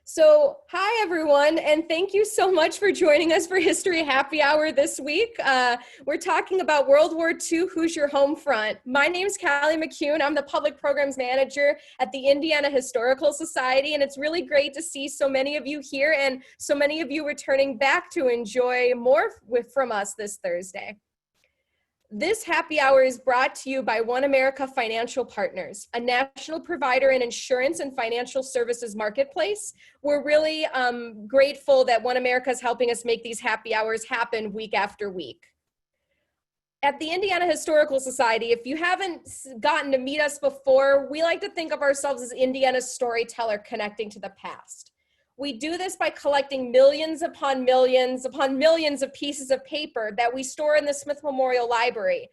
So hi everyone, and thank you so much for joining us for History Happy Hour this week. We're talking about World War II, Who's Your Home Front? My name is Callie McCune. I'm the Public Programs Manager at the Indiana Historical Society, and it's really great to see so many of you here and so many of you returning back to enjoy more from us this Thursday. This happy hour is brought to you by One America Financial Partners, a national provider in insurance and financial services marketplace. We're really grateful that One America is helping us make these happy hours happen week after week. At the Indiana Historical Society, if you haven't gotten to meet us before, we like to think of ourselves as Indiana's storyteller connecting to the past. We do this by collecting millions upon millions of pieces of paper that we store in the Smith Memorial Library.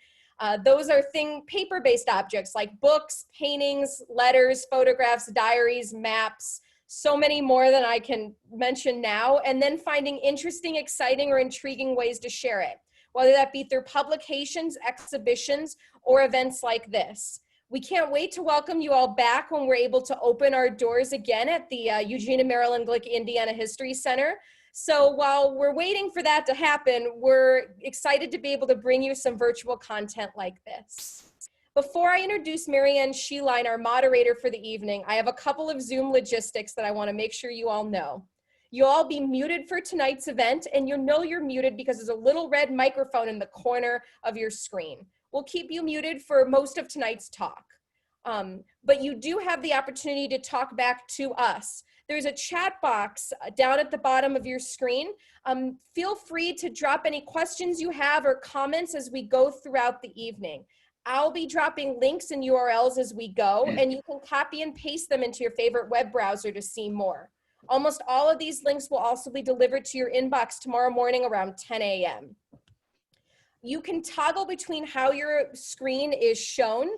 Those are paper-based objects like books, paintings, letters, photographs, diaries, maps, so many more than I can mention now, and then finding interesting, exciting, or intriguing ways to share it, whether that be through publications, exhibitions, or events like this. We can't wait to welcome you all back when we're able to open our doors again at the Eugene and Marilyn Glick Indiana History Center. So while we're waiting for that to happen, we're excited to be able to bring you some virtual content like this. Before I introduce Marianne Sheline, our moderator for the evening, I have a couple of Zoom logistics that I want to make sure you all know. You'll all be muted for tonight's event, and you'll know you're muted because there's a little red microphone in the corner of your screen. We'll keep you muted for most of tonight's talk. But you do have the opportunity to talk back to us. There's a chat box down at the bottom of your screen. Feel free to drop any questions you have or comments as we go throughout the evening. I'll be dropping links and URLs as we go, and you can copy and paste them into your favorite web browser to see more. Almost all of these links will also be delivered to your inbox tomorrow morning around 10 a.m. You can toggle between how your screen is shown.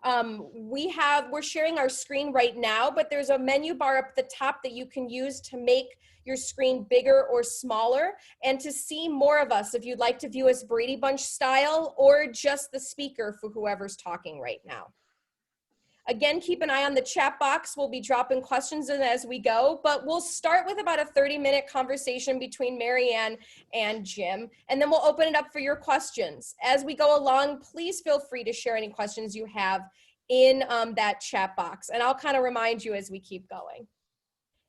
We're sharing our screen right now, but there's a menu bar up at the top that you can use to make your screen bigger or smaller and to see more of us if you'd like to view us Brady Bunch style or just the speaker for whoever's talking right now. Again, keep an eye on the chat box. We'll be dropping questions in as we go, but we'll start with about a 30-minute conversation between Marianne and Jim, and then we'll open it up for your questions. As we go along, please feel free to share any questions you have in that chat box, and I'll kind of remind you as we keep going.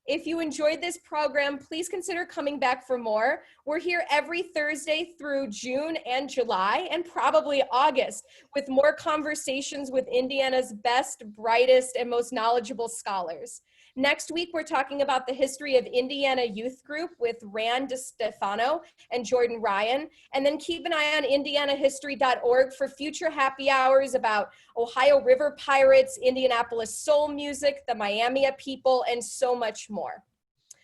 If you enjoyed this program, please consider coming back for more. We're here every Thursday through June and July and probably August with more conversations with Indiana's best, brightest, and most knowledgeable scholars. Next week, we're talking about the history of Indiana Youth Group with Rand DeStefano and Jordan Ryan. And then keep an eye on indianahistory.org for future happy hours about Ohio River Pirates, Indianapolis soul music, the Miami people, and so much more.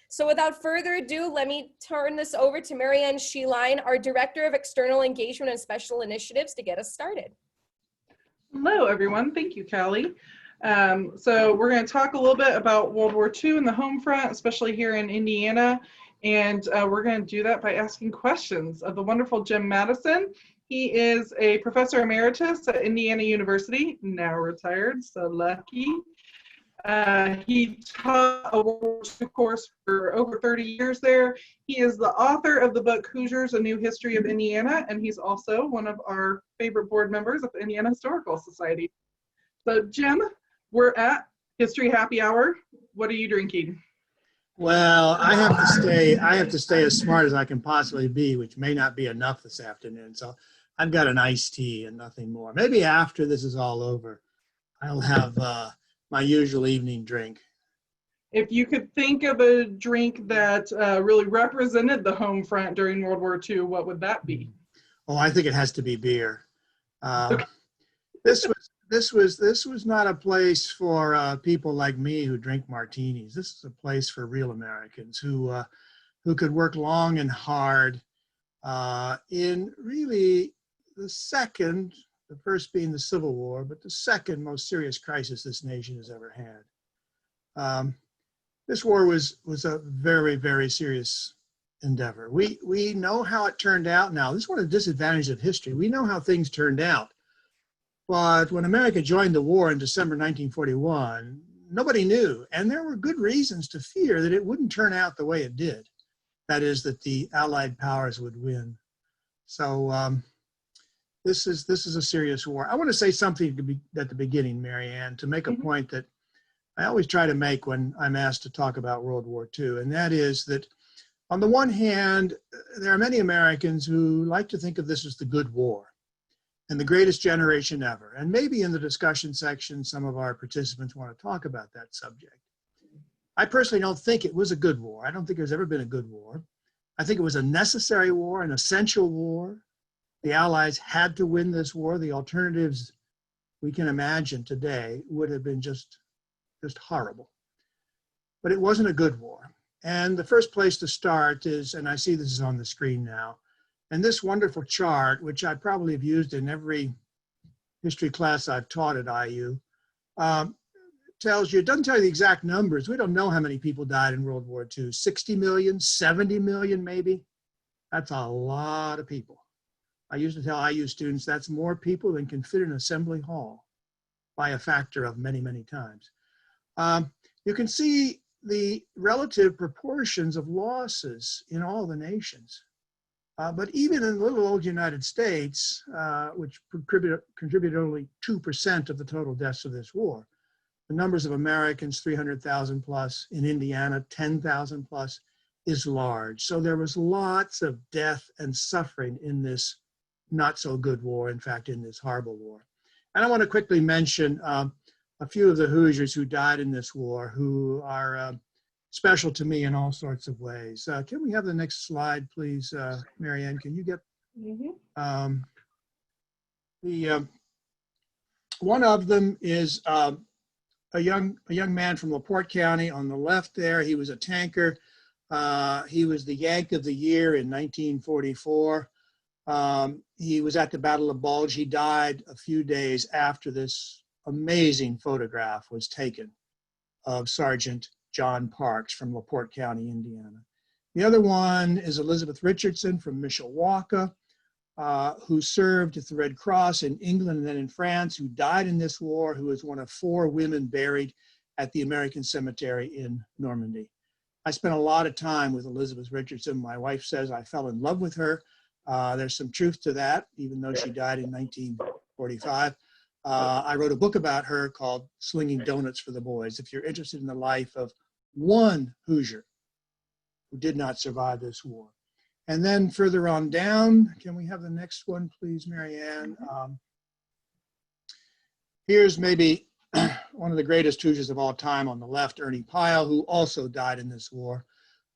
So without further ado, let me turn this over to Marianne Sheline, our Director of External Engagement and Special Initiatives, to get us started. Hello, everyone. Thank you, Callie. So we're going to talk a little bit about World War II and the home front, especially here in Indiana. And we're going to do that by asking questions of the wonderful Jim Madison. He is a professor emeritus at Indiana University, now retired, so lucky. He taught a World War II course for over 30 years there. He is the author of the book Hoosiers, A New History of Indiana, and he's also one of our favorite board members of the Indiana Historical Society. So Jim, we're at History Happy Hour. What are you drinking? Well, I have to stay as smart as I can possibly be, which may not be enough this afternoon. So I've got an iced tea and nothing more. Maybe after this is all over, I'll have my usual evening drink. If you could think of a drink that really represented the home front during World War II, what would that be? Oh, I think it has to be beer. Okay. This was not a place for people like me who drink martinis. This is a place for real Americans who could work long and hard in really the first being the Civil War, but the second most serious crisis this nation has ever had. This war was a very, very serious endeavor. We know how it turned out now. This is one of the disadvantages of history. We know how things turned out. But when America joined the war in December 1941, nobody knew. And there were good reasons to fear that it wouldn't turn out the way it did. That is, that the Allied powers would win. So this is a serious war. I want to say something at the beginning, Mary Ann, to make a point that I always try to make when I'm asked to talk about World War II, and that is that on the one hand, there are many Americans who like to think of this as the good war and the greatest generation ever. And maybe in the discussion section, some of our participants want to talk about that subject. I personally don't think it was a good war. I don't think there's ever been a good war. I think it was a necessary war, an essential war. The Allies had to win this war. The alternatives we can imagine today would have been just horrible. But it wasn't a good war. And the first place to start is, and I see this is on the screen now, and this wonderful chart, which I probably have used in every history class I've taught at IU, tells you, it doesn't tell you the exact numbers. We don't know how many people died in World War II. 60 million, 70 million maybe. That's a lot of people. I used to tell IU students that's more people than can fit in an assembly hall by a factor of many, many times. You can see the relative proportions of losses in all the nations. But even in the little old United States, which contributed only 2% of the total deaths of this war, the numbers of Americans, 300,000 plus, in Indiana, 10,000 plus, is large. So there was lots of death and suffering in this not so good war, in fact, in this horrible war. And I want to quickly mention a few of the Hoosiers who died in this war who are special to me in all sorts of ways. Can we have the next slide, please, Mary Ann? Can you get one of them is a young man from LaPorte County on the left there. He was a tanker. He was the Yank of the Year in 1944. He was at the Battle of Bulge. He died a few days after this amazing photograph was taken of Sergeant John Parks from LaPorte County, Indiana. The other one is Elizabeth Richardson from Mishawaka, who served at the Red Cross in England and then in France, who died in this war, who was one of 4 women buried at the American Cemetery in Normandy. I spent a lot of time with Elizabeth Richardson. My wife says I fell in love with her. There's some truth to that, even though she died in 1945. I wrote a book about her called Slinging Donuts for the Boys. If you're interested in the life of one Hoosier who did not survive this war. And then further on down, can we have the next one, please, Mary Ann? Here's maybe one of the greatest Hoosiers of all time on the left, Ernie Pyle, who also died in this war.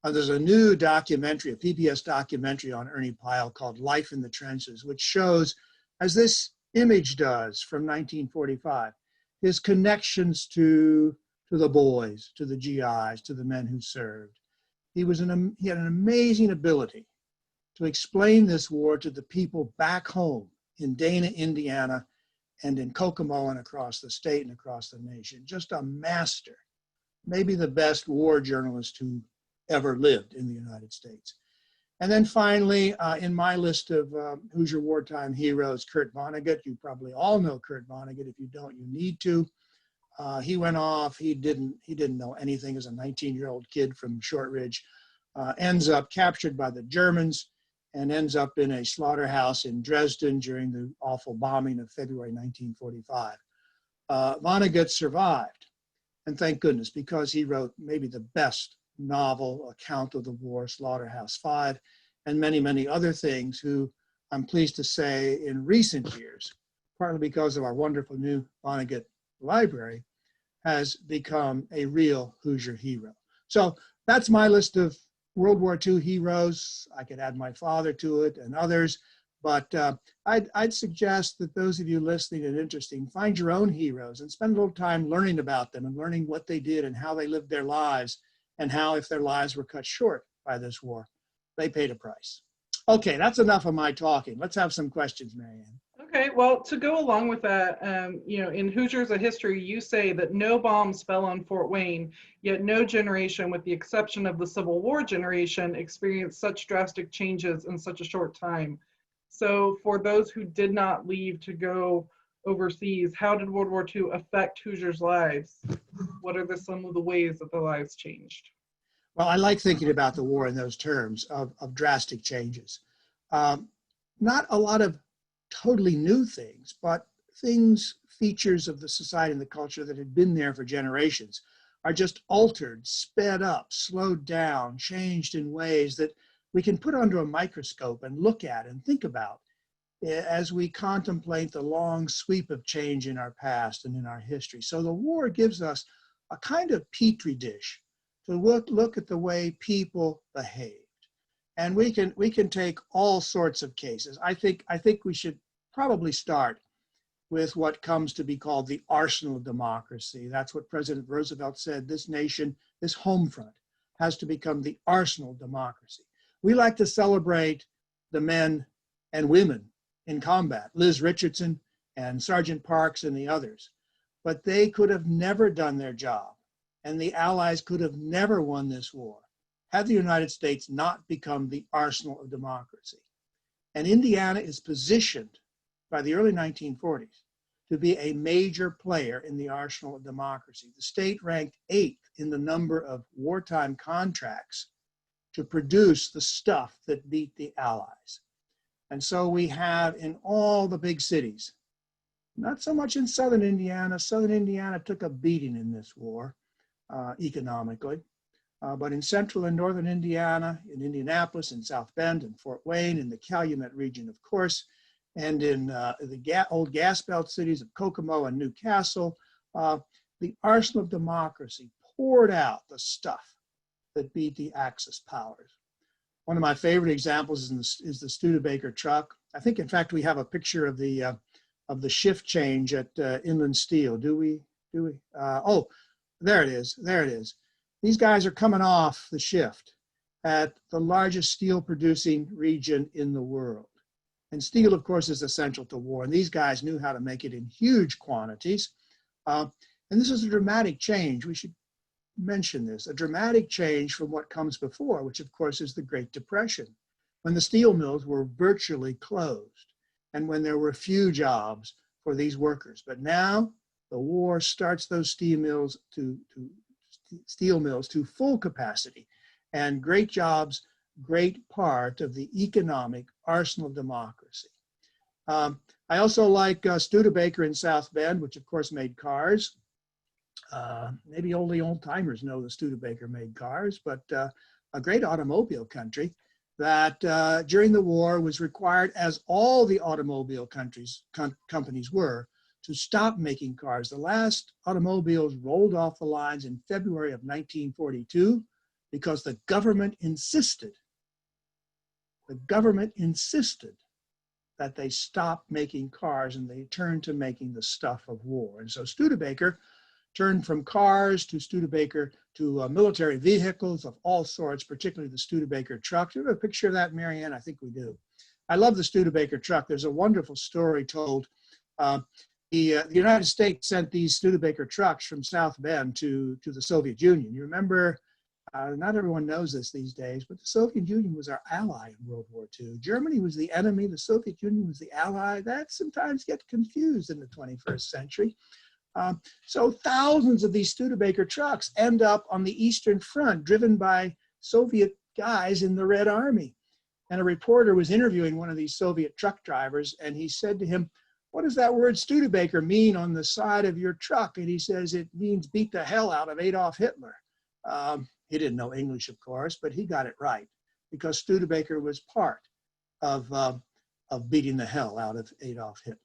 There's a new documentary, a PBS documentary on Ernie Pyle called Life in the Trenches, which shows, as this image does from 1945, his connections to the boys, to the GIs, to the men who served. He had an amazing ability to explain this war to the people back home in Dana, Indiana, and in Kokomo and across the state and across the nation. Just a master, maybe the best war journalist who ever lived in the United States. And then finally, in my list of Hoosier wartime heroes, Kurt Vonnegut. You probably all know Kurt Vonnegut. If you don't, you need to. He went off. He didn't know anything as a 19-year-old kid from Shortridge. Ends up captured by the Germans and ends up in a slaughterhouse in Dresden during the awful bombing of February 1945. Vonnegut survived, and thank goodness, because he wrote maybe the best novel account of the war, Slaughterhouse-Five, and many, many other things, who I'm pleased to say in recent years, partly because of our wonderful new Vonnegut library, has become a real Hoosier hero. So that's my list of World War II heroes. I could add my father to it and others, but I'd suggest that those of you listening and interested, find your own heroes and spend a little time learning about them and learning what they did and how they lived their lives, and how, if their lives were cut short by this war, they paid a price. Okay, that's enough of my talking. Let's have some questions, Mary Ann. Okay, well, to go along with that, in Hoosiers of History, you say that no bombs fell on Fort Wayne, yet no generation, with the exception of the Civil War generation, experienced such drastic changes in such a short time. So for those who did not leave to go overseas. How did World War II affect Hoosiers' lives? What are some of the ways that their lives changed? Well, I like thinking about the war in those terms of drastic changes. Um, Not a lot of totally new things, but things, features of the society and the culture that had been there for generations are just altered, sped up, slowed down, changed in ways that we can put under a microscope and look at and think about as we contemplate the long sweep of change in our past and in our history. So the war gives us a kind of petri dish to look at the way people behaved. And we can take all sorts of cases. I think we should probably start with what comes to be called the arsenal of democracy. That's what President Roosevelt said. This nation, this home front, has to become the arsenal of democracy. We like to celebrate the men and women in combat, Liz Richardson and Sergeant Parks and the others, but they could have never done their job, and the Allies could have never won this war had the United States not become the arsenal of democracy. And Indiana is positioned by the early 1940s to be a major player in the arsenal of democracy. The state ranked 8th in the number of wartime contracts to produce the stuff that beat the Allies. And so we have in all the big cities, not so much in southern Indiana. Southern Indiana took a beating in this war economically. But in central and northern Indiana, in Indianapolis, in South Bend, in Fort Wayne, in the Calumet region, of course, and in the old gas belt cities of Kokomo and Newcastle, the arsenal of democracy poured out the stuff that beat the Axis powers. One of my favorite examples is the Studebaker truck. I think, in fact, we have a picture of the shift change at Inland Steel. Do we? Oh, there it is. There it is. These guys are coming off the shift at the largest steel producing region in the world. And steel, of course, is essential to war. And these guys knew how to make it in huge quantities. And this is a dramatic change. We should mention this, a dramatic change from what comes before, which of course is the Great Depression, when the steel mills were virtually closed and when there were few jobs for these workers. But now the war starts those steel mills to full capacity, and great jobs, great part of the economic arsenal of democracy. I also like Studebaker in South Bend, which of course made cars. Maybe only old timers know that Studebaker made cars, but a great automobile country that during the war was required, as all the automobile companies were, to stop making cars. The last automobiles rolled off the lines in February of 1942 because the government insisted that they stop making cars and they turned to making the stuff of war. And so Studebaker turned from cars to Studebaker to military vehicles of all sorts, particularly the Studebaker truck. Do you have a picture of that, Marianne? I think we do. I love the Studebaker truck. There's a wonderful story told. The United States sent these Studebaker trucks from South Bend to the Soviet Union. You remember, not everyone knows this these days, but the Soviet Union was our ally in World War II. Germany was the enemy, the Soviet Union was the ally. That sometimes gets confused in the 21st century. So thousands of these Studebaker trucks end up on the Eastern Front, driven by Soviet guys in the Red Army. And a reporter was interviewing one of these Soviet truck drivers, and he said to him, "What does that word Studebaker mean on the side of your truck?" And he says, "It means beat the hell out of Adolf Hitler." He didn't know English, of course, but he got it right because Studebaker was part of beating the hell out of Adolf Hitler.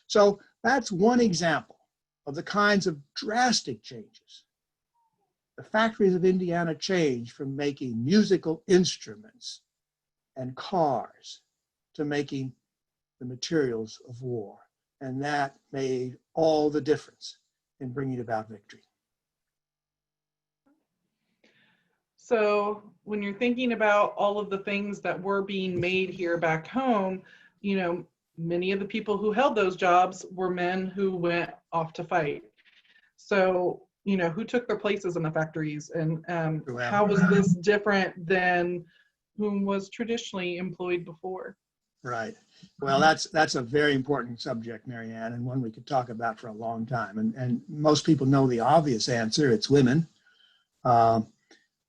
So that's one example of the kinds of drastic changes. The factories of Indiana changed from making musical instruments and cars to making the materials of war. And that made all the difference in bringing about victory. So when you're thinking about all of the things that were being made here back home, you know, many of the people who held those jobs were men who went off to fight. So, you know, who took their places in the factories, and how was this different than whom was traditionally employed before? Right. Well, that's a very important subject, Marianne, and one we could talk about for a long time. And most people know the obvious answer. It's women. By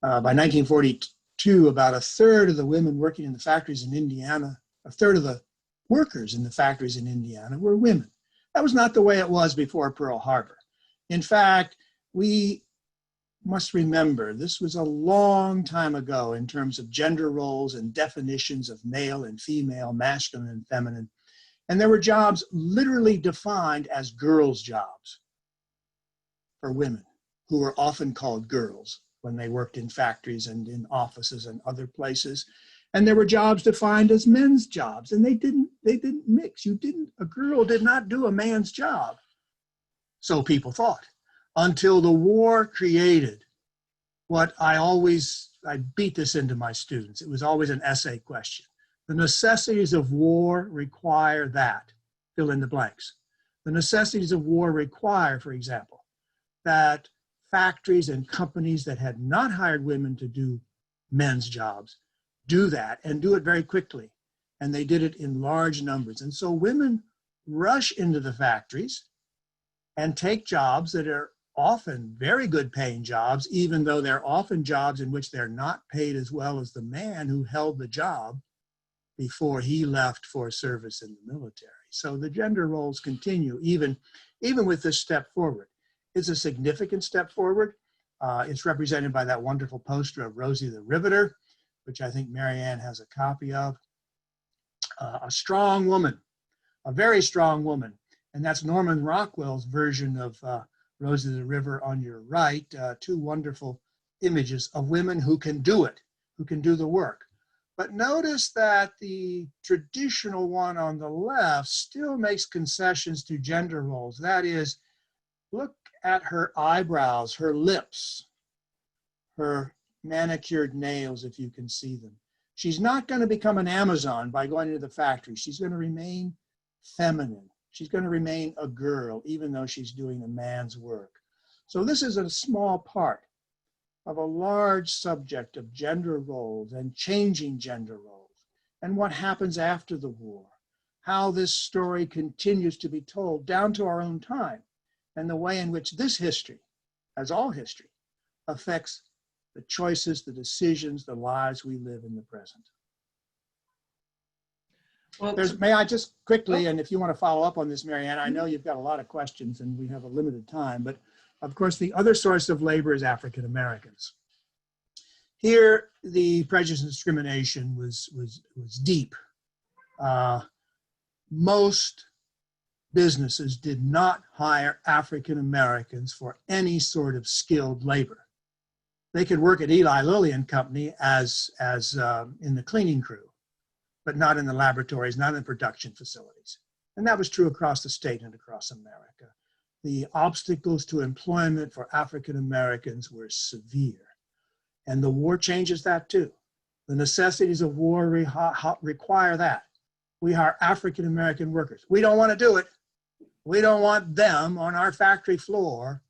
1942, about a third of the women working in the factories in Indiana, a third of the workers in the factories in Indiana were women. That was not the way it was before Pearl Harbor. In fact, we must remember this was a long time ago in terms of gender roles and definitions of male and female, masculine and feminine. And there were jobs literally defined as girls' jobs for women, who were often called girls when they worked in factories and in offices and other places. And there were jobs defined as men's jobs, and they didn't mix. A girl did not do a man's job, so people thought, until the war created what I beat this into my students. It was always an essay question. The necessities of war require that, fill in the blanks. The necessities of war require, for example, that factories and companies that had not hired women to do men's jobs do that and do it very quickly. And they did it in large numbers. And so women rush into the factories and take jobs that are often very good paying jobs, even though they're often jobs in which they're not paid as well as the man who held the job before he left for service in the military. So the gender roles continue even with this step forward. It's a significant step forward. It's represented by that wonderful poster of Rosie the Riveter, which I think Marianne has a copy of. A strong woman, a very strong woman. And that's Norman Rockwell's version of Rosie the River on your right. Two wonderful images of women who can do it, who can do the work. But notice that the traditional one on the left still makes concessions to gender roles. That is, look at her eyebrows, her lips, her manicured nails, if you can see them. She's not going to become an Amazon by going into the factory. She's going to remain feminine. She's going to remain a girl, even though she's doing a man's work. So this is a small part of a large subject of gender roles and changing gender roles and what happens after the war, how this story continues to be told down to our own time, and the way in which this history, as all history, affects the choices, the decisions, the lives we live in the present. Well, May I just quickly, and if you want to follow up on this, Marianne, I know you've got a lot of questions and we have a limited time, but of course the other source of labor is African Americans. Here, the prejudice and discrimination was deep. Most businesses did not hire African Americans for any sort of skilled labor. They could work at Eli Lilly and Company as in the cleaning crew, but not in the laboratories, not in the production facilities. And that was true across the state and across America. The obstacles to employment for African Americans were severe. And the war changes that too. The necessities of war require that. We hire African American workers. We don't want to do it. We don't want them on our factory floor,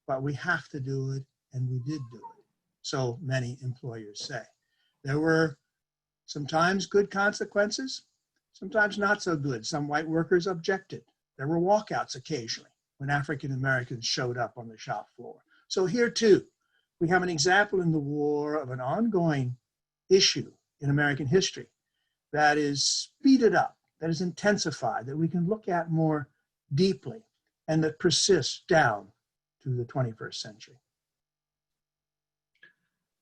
but we have to do it, and we did do it. So many employers say. There were sometimes good consequences, sometimes not so good. Some white workers objected. There were walkouts occasionally when African Americans showed up on the shop floor. So here too, we have an example in the war of an ongoing issue in American history that is speeded up, that is intensified, that we can look at more deeply, and that persists down to the 21st century.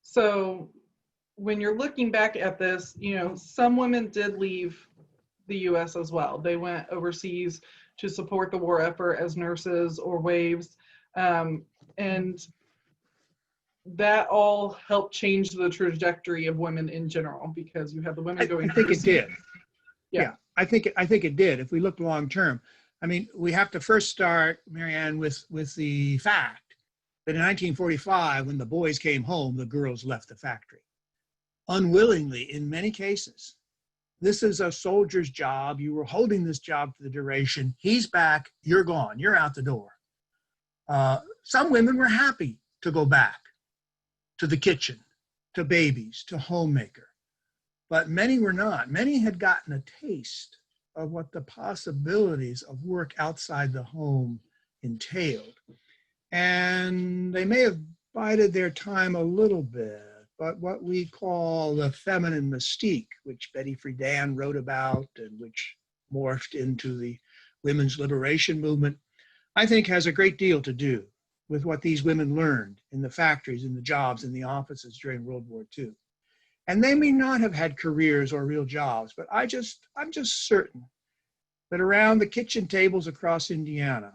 So when you're looking back at this, you know, some women did leave the U.S. as well. They went overseas to support the war effort as nurses or waves. And that all helped change the trajectory of women in general, because you have the women going. I think it did. Yeah. I think it did. If we look long term, I mean, we have to first start, Marianne, with the fact that in 1945, when the boys came home, the girls left the factory. Unwillingly, in many cases. This is a soldier's job. You were holding this job for the duration. He's back, you're gone, you're out the door. Some women were happy to go back to the kitchen, to babies, to homemaker. but many were not. Many had gotten a taste of what the possibilities of work outside the home entailed. And they may have bided their time a little bit, but what we call the feminine mystique, which Betty Friedan wrote about and which morphed into the women's liberation movement, I think has a great deal to do with what these women learned in the factories, in the jobs, in the offices during World War II. And they may not have had careers or real jobs, but I'm just certain that around the kitchen tables across Indiana,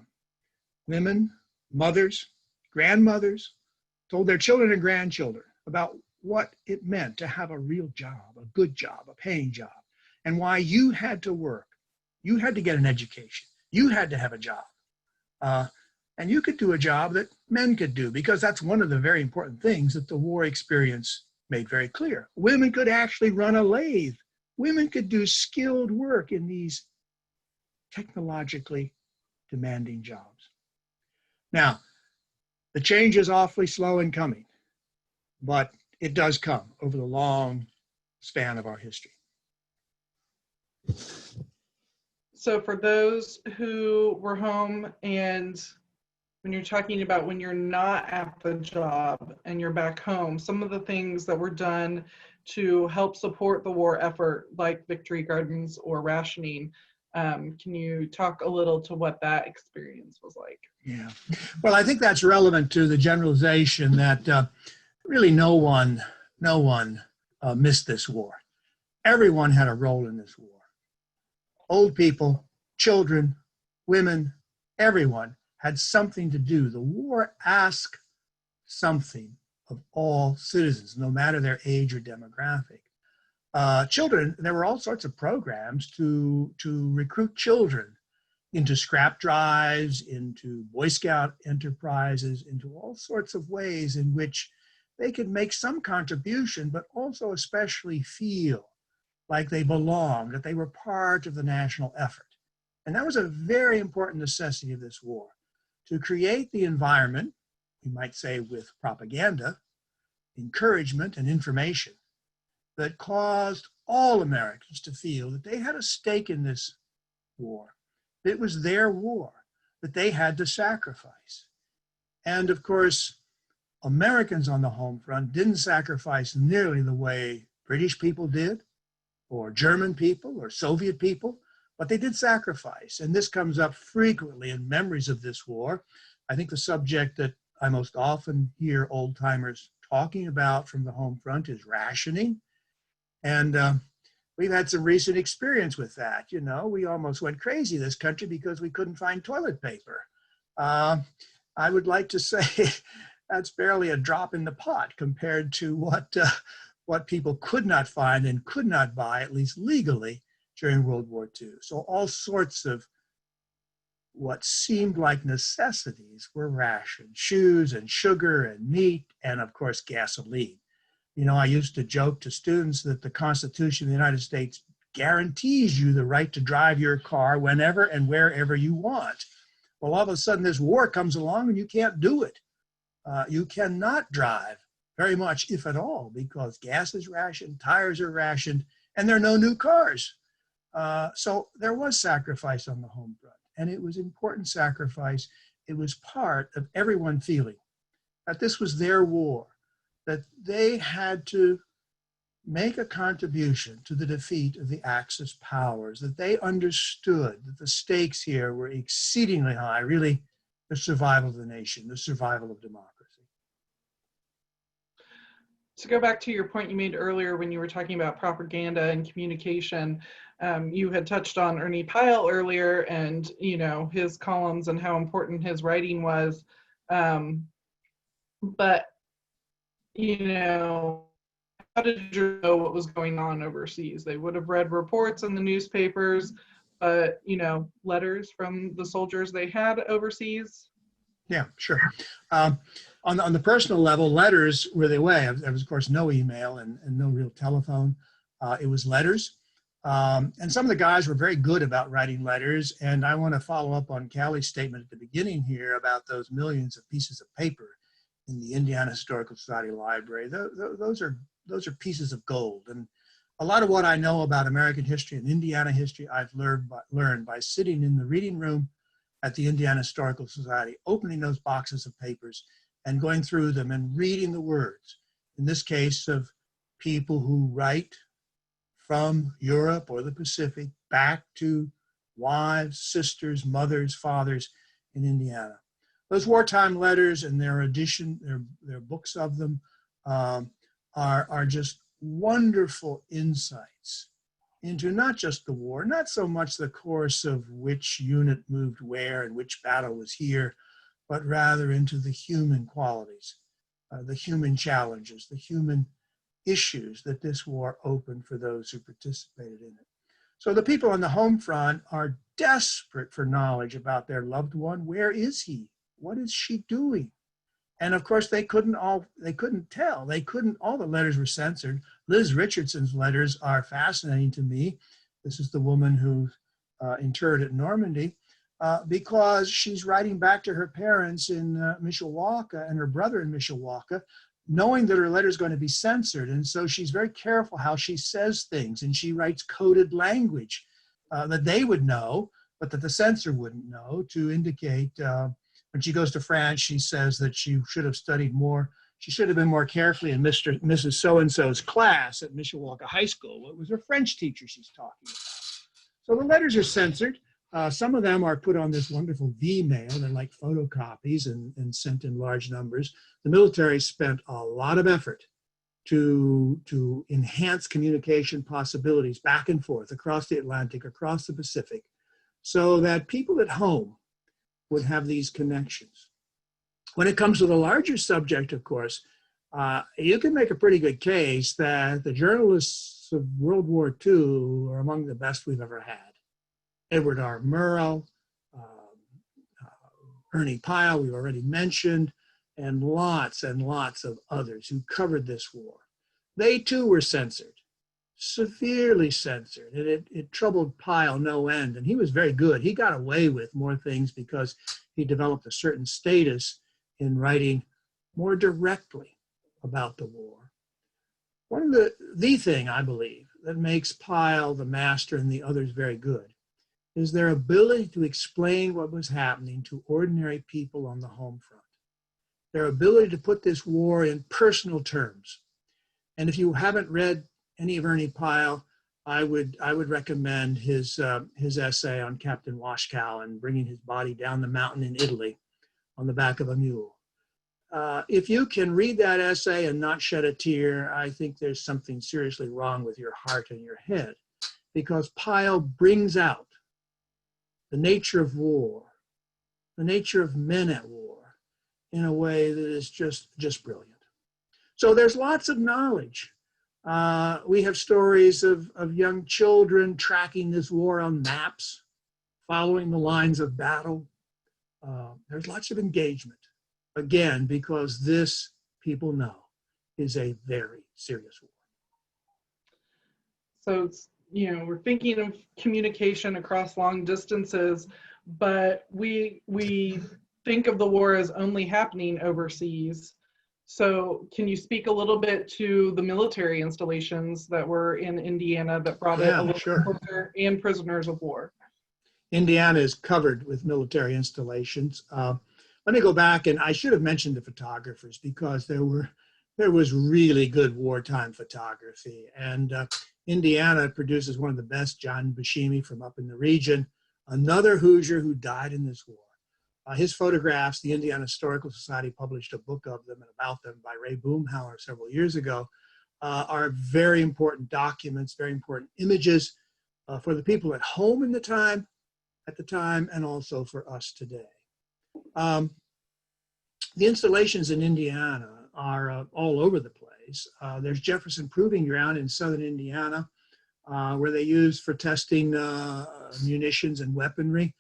women, mothers, grandmothers told their children and grandchildren about what it meant to have a real job, a good job, a paying job, and why you had to work. You had to get an education. You had to have a job. And you could do a job that men could do, because that's one of the very important things that the war experience made very clear. Women could actually run a lathe. Women could do skilled work in these technologically demanding jobs. Now, the change is awfully slow in coming, but it does come over the long span of our history. So for those who were home, and when you're talking about when you're not at the job and you're back home, some of the things that were done to help support the war effort, like victory gardens or rationing, can you talk a little to what that experience was like? Yeah, well, I think that's relevant to the generalization that really no one missed this war. Everyone had a role in this war. Old people, children, women, everyone had something to do. The war asked something of all citizens, no matter their age or demographic. Children, there were all sorts of programs to recruit children into scrap drives, into Boy Scout enterprises, into all sorts of ways in which they could make some contribution, but also especially feel like they belonged, that they were part of the national effort. And that was a very important necessity of this war, to create the environment, you might say with propaganda, encouragement, and information that caused all Americans to feel that they had a stake in this war. It was their war, that they had to sacrifice. And of course, Americans on the home front didn't sacrifice nearly the way British people did, or German people, or Soviet people, but they did sacrifice. And this comes up frequently in memories of this war. I think the subject that I most often hear old timers talking about from the home front is rationing. And we've had some recent experience with that. You know, we almost went crazy in this country because we couldn't find toilet paper. I would like to say that's barely a drop in the pot compared to what people could not find and could not buy, at least legally, during World War II. So all sorts of what seemed like necessities were rationed: shoes and sugar and meat, and of course gasoline. You know, I used to joke to students that the Constitution of the United States guarantees you the right to drive your car whenever and wherever you want. Well, all of a sudden this war comes along and you can't do it. You cannot drive very much, if at all, because gas is rationed, tires are rationed, and there are no new cars. So there was sacrifice on the home front, and it was important sacrifice. It was part of everyone feeling that this was their war, that they had to make a contribution to the defeat of the Axis powers, that they understood that the stakes here were exceedingly high, really the survival of the nation, the survival of democracy. To go back to your point you made earlier when you were talking about propaganda and communication, you had touched on Ernie Pyle earlier, and you know his columns and how important his writing was. But you know, how did you know what was going on overseas? They would have read reports in the newspapers, but you know, letters from the soldiers they had overseas. Yeah, sure. On the personal level, letters were the way. There was, of course, no email and no real telephone. It was letters. And some of the guys were very good about writing letters. And I want to follow up on Callie's statement at the beginning here about those millions of pieces of paper in the Indiana Historical Society Library. Those are pieces of gold. And A lot of what I know about American history and Indiana history, I've learned by sitting in the reading room at the Indiana Historical Society, opening those boxes of papers and going through them and reading the words, in this case of people who write from Europe or the Pacific back to wives, sisters, mothers, fathers in Indiana. Those wartime letters and their edition, their books of them are just wonderful insights into not just the war, not so much the course of which unit moved where and which battle was here, but rather into the human qualities, the human challenges, the human issues that this war opened for those who participated in it. So the people on the home front are desperate for knowledge about their loved one. Where is he? What is she doing? And of course, they couldn't tell. All the letters were censored. Liz Richardson's letters are fascinating to me. This is the woman who interred at Normandy, because she's writing back to her parents in Mishawaka and her brother in Mishawaka, knowing that her letter is going to be censored. And so she's very careful how she says things, and she writes coded language that they would know, but that the censor wouldn't know, to indicate when she goes to France, she says that she should have studied more. She should have been more carefully in Mrs. So-and-so's class at Mishawaka High School. It was her French teacher she's talking about. So the letters are censored. Some of them are put on this wonderful V-mail. They're like photocopies and sent in large numbers. The military spent a lot of effort to enhance communication possibilities back and forth across the Atlantic, across the Pacific, so that people at home would have these connections. When it comes to the larger subject, of course, you can make a pretty good case that the journalists of World War II are among the best we've ever had. Edward R. Murrow, Ernie Pyle, we've already mentioned, and lots of others who covered this war. They too were censored, severely censored, and it troubled Pyle no end. And he was very good. He got away with more things because he developed a certain status in writing more directly about the war. One of the thing I believe that makes Pyle, the master, and the others very good is their ability to explain what was happening to ordinary people on the home front. Their ability to put this war in personal terms. And if you haven't read any of Ernie Pyle, I would recommend his essay on Captain Washkow and bringing his body down the mountain in Italy on the back of a mule. If you can read that essay and not shed a tear, I think there's something seriously wrong with your heart and your head, because Pyle brings out the nature of war, the nature of men at war, in a way that is just brilliant. So there's lots of knowledge. We have stories of young children tracking this war on maps, following the lines of battle. There's lots of engagement, again, because this, people know, is a very serious war. So it's, we're thinking of communication across long distances, but we think of the war as only happening overseas. So can you speak a little bit to the military installations that were in Indiana that brought it a little closer, and prisoners of war? Indiana is covered with military installations. Let me go back, and I should have mentioned the photographers, because there was really good wartime photography. And Indiana produces one of the best, John Buscemi from up in the region, another Hoosier who died in this war. His photographs, the Indiana Historical Society published a book of them and about them by Ray Boomhauer several years ago, are very important documents, very important images for the people at home at the time, and also for us today. The installations in Indiana are all over the place. There's Jefferson Proving Ground in southern Indiana, where they use for testing munitions and weaponry.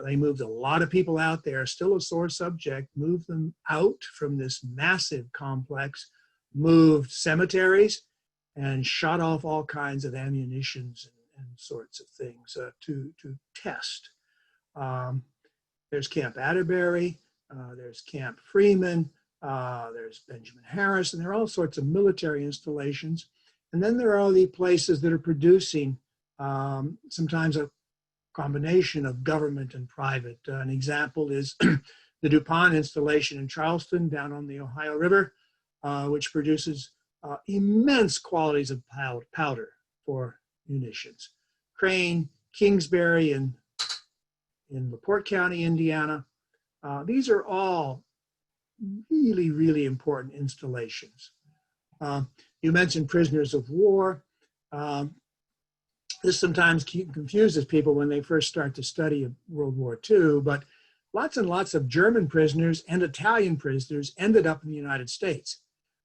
They moved a lot of people out there, still a sore subject, moved them out from this massive complex, moved cemeteries, and shot off all kinds of ammunitions and sorts of things to test. There's Camp Atterbury, there's Camp Freeman, there's Benjamin Harris, and there are all sorts of military installations. And then there are all the places that are producing sometimes a combination of government and private. An example is the DuPont installation in Charleston down on the Ohio River, which produces immense quantities of powder for munitions. Crane, Kingsbury in LaPorte County, Indiana. These are all really, really important installations. You mentioned prisoners of war. This sometimes confuses people when they first start to study World War II, but lots and lots of German prisoners and Italian prisoners ended up in the United States.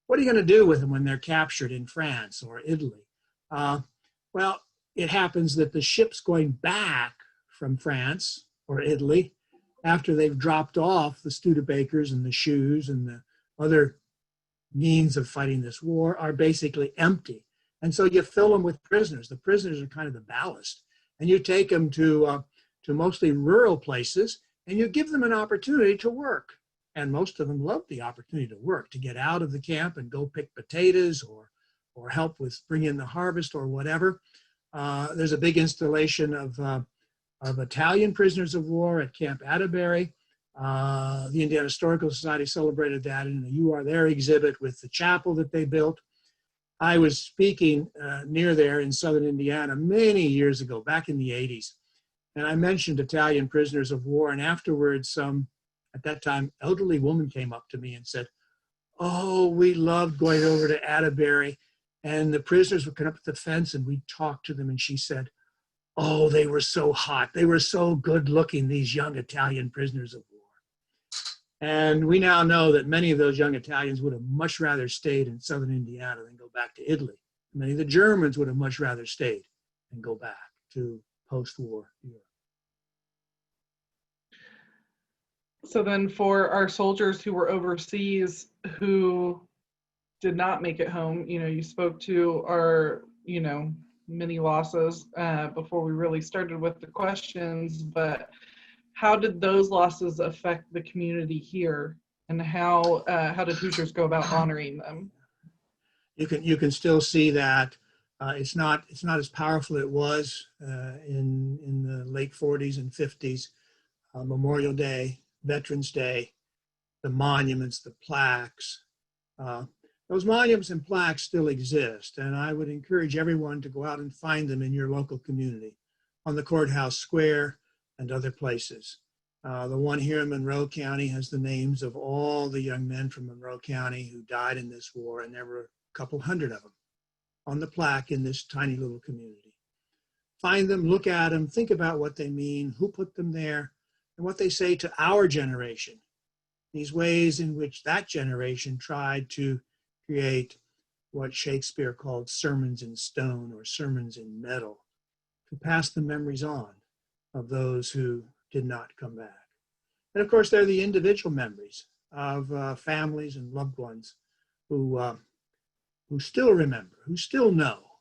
What are you going to do with them when they're captured in France or Italy? Well, it happens that the ships going back from France or Italy, after they've dropped off the Studebakers and the shoes and the other means of fighting this war, are basically empty. And so you fill them with prisoners. The prisoners are kind of the ballast. And you take them to mostly rural places, and you give them an opportunity to work. And most of them love the opportunity to work, to get out of the camp and go pick potatoes or help with bring in the harvest or whatever. There's a big installation of Italian prisoners of war at Camp Atterbury. The Indiana Historical Society celebrated that in the You Are There exhibit with the chapel that they built. I was speaking near there in southern Indiana many years ago, back in the 80s, and I mentioned Italian prisoners of war, and afterwards some, at that time, elderly woman came up to me and said, "Oh, we loved going over to Atterbury, and the prisoners would come up to the fence and we'd talk to them," and she said, "Oh, they were so hot. They were so good looking, these young Italian prisoners of war." And we now know that many of those young Italians would have much rather stayed in southern Indiana than go back to Italy. Many of the Germans would have much rather stayed than go back to post-war Europe. So then for our soldiers who were overseas who did not make it home, you spoke to our, many losses before we really started with the questions, but how did those losses affect the community here, and how did Hoosiers go about honoring them? You can still see that it's not as powerful as it was in the late 40s and 50s. Memorial Day, Veterans Day, the monuments, the plaques. Those monuments and plaques still exist, and I would encourage everyone to go out and find them in your local community, on the courthouse square and other places. The one here in Monroe County has the names of all the young men from Monroe County who died in this war, and there were a couple hundred of them on the plaque in this tiny little community. Find them, look at them, think about what they mean, who put them there, and what they say to our generation. These ways in which that generation tried to create what Shakespeare called sermons in stone or sermons in metal, to pass the memories on of those who did not come back. And of course, there are the individual memories of families and loved ones who still remember, who still know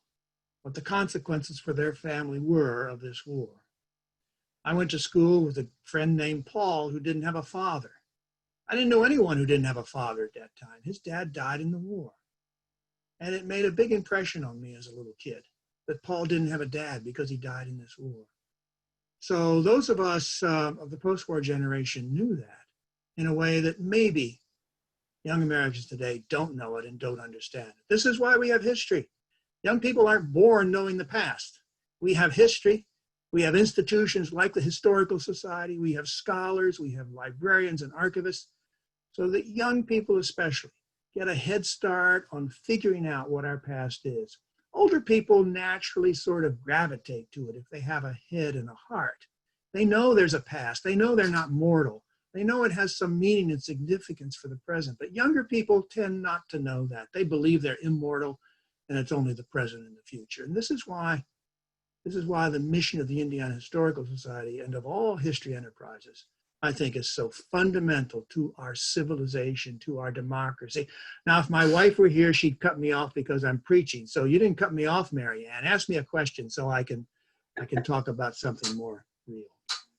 what the consequences for their family were of this war. I went to school with a friend named Paul who didn't have a father. I didn't know anyone who didn't have a father at that time. His dad died in the war. And it made a big impression on me as a little kid that Paul didn't have a dad because he died in this war. So those of us of the post-war generation knew that in a way that maybe young Americans today don't know it and don't understand it. This is why we have history. Young people aren't born knowing the past. We have history. We have institutions like the Historical Society. We have scholars. We have librarians and archivists, so that young people especially get a head start on figuring out what our past is. Older people naturally sort of gravitate to it if they have a head and a heart. They know there's a past. They know they're not mortal. They know it has some meaning and significance for the present. But younger people tend not to know that. They believe they're immortal and it's only the present and the future. And this is why the mission of the Indiana Historical Society and of all history enterprises, I think, is so fundamental to our civilization, to our democracy. Now, if my wife were here, she'd cut me off because I'm preaching. So you didn't cut me off, Mary Ann. Ask me a question so I can talk about something more real.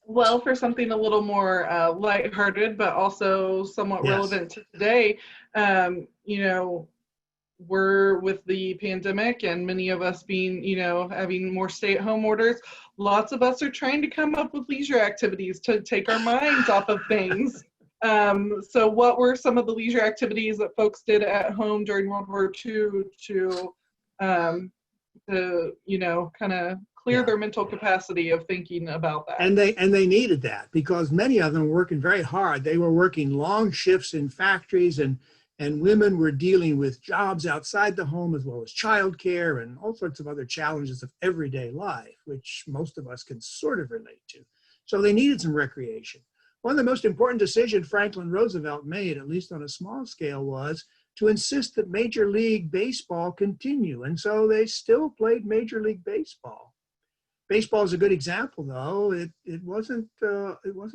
Well, for something a little more lighthearted, but also somewhat Yes. relevant to today, we're with the pandemic and many of us being, having more stay-at-home orders, lots of us are trying to come up with leisure activities to take our minds off of things. So what were some of the leisure activities that folks did at home during World War II to kind of clear Yeah. their mental capacity of thinking about that? And they needed that because many of them were working very hard. They were working long shifts in factories, and women were dealing with jobs outside the home as well as childcare and all sorts of other challenges of everyday life, which most of us can sort of relate to. So they needed some recreation. One of the most important decisions Franklin Roosevelt made, at least on a small scale, was to insist that Major League Baseball continue. And so they still played Major League Baseball. Baseball is a good example, though. It wasn't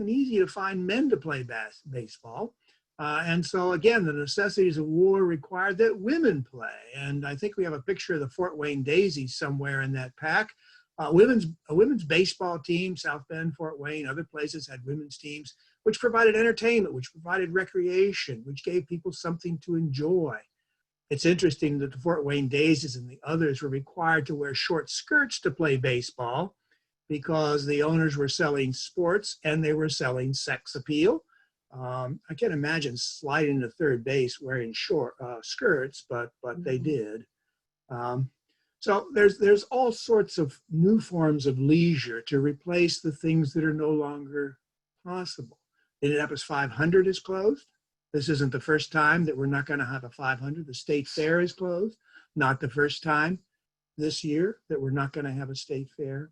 easy to find men to play baseball. And so again, the necessities of war required that women play. And I think we have a picture of the Fort Wayne Daisies somewhere in that pack. A women's baseball team, South Bend, Fort Wayne, other places had women's teams, which provided entertainment, which provided recreation, which gave people something to enjoy. It's interesting that the Fort Wayne Daisies and the others were required to wear short skirts to play baseball because the owners were selling sports and they were selling sex appeal. I can't imagine sliding to third base wearing short skirts, but they did. So there's all sorts of new forms of leisure to replace the things that are no longer possible. Indianapolis 500 is closed. This isn't the first time that we're not going to have a 500. The state fair is closed. Not the first time this year that we're not going to have a state fair.